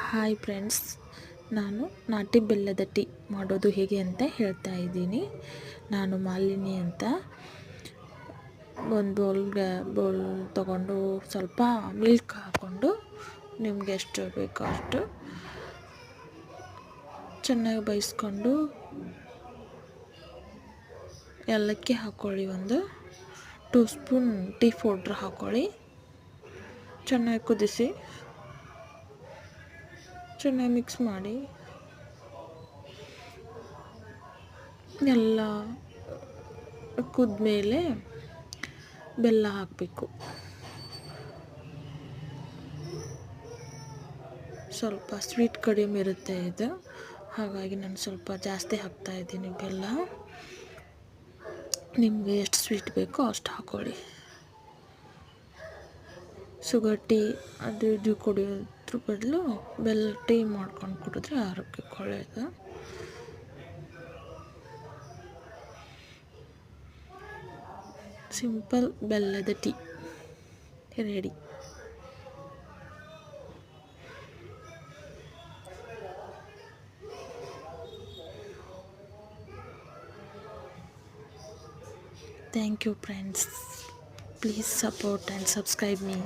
Hi friends, ನಾನು ನಾಟಿ ಬೆಲ್ಲದ ಟೀ ಮಾಡೋದು ಹೇಗೆ ಅಂತ ಹೇಳ್ತಾ ಇದ್ದೀನಿ. ನಾನು ಮಾಲಿನಿ ಅಂತ. ಒಂದು ಬೌಲ್ ತೊಗೊಂಡು ಸ್ವಲ್ಪ ಮಿಲ್ಕ್ ಹಾಕ್ಕೊಂಡು ನಿಮಗೆ ಎಷ್ಟು ಬೇಕೋ ಅಷ್ಟು ಚೆನ್ನಾಗಿ ಬೇಯಿಸ್ಕೊಂಡು ಏಲಕ್ಕಿ ಹಾಕ್ಕೊಳ್ಳಿ. 2 ಸ್ಪೂನ್ ಟೀ ಪೌಡ್ರ್ ಹಾಕ್ಕೊಳ್ಳಿ. ಚೆನ್ನಾಗಿ ಕುದಿಸಿ, ಚೆನ್ನಾಗಿ ಮಿಕ್ಸ್ ಮಾಡಿ. ಎಲ್ಲ ಕುದ್ಮೇಲೆ ಬೆಲ್ಲ ಹಾಕಬೇಕು. ಸ್ವಲ್ಪ ಸ್ವೀಟ್ ಕಡಿಮೆ ಇರುತ್ತೆ ಇದು, ಹಾಗಾಗಿ ನಾನು ಸ್ವಲ್ಪ ಜಾಸ್ತಿ ಹಾಕ್ತಾಯಿದ್ದೀನಿ ಬೆಲ್ಲ. ನಿಮಗೆ ಎಷ್ಟು ಸ್ವೀಟ್ ಬೇಕೋ ಅಷ್ಟು ಹಾಕ್ಕೊಳ್ಳಿ. ಶುಗರ್ ಟೀ ಅದು ಇದು ಕುಡಿಯೋದ್ರ ಬದಲು ಬೆಲ್ಲ ಟೀ ಮಾಡ್ಕೊಂಡು ಕುಡಿದ್ರೆ ಆರೋಗ್ಯಕ್ಕೆ ಒಳ್ಳೆಯದು. ಸಿಂಪಲ್ ಬೆಲ್ಲದ tea ready. Thank you friends. Please support and subscribe me.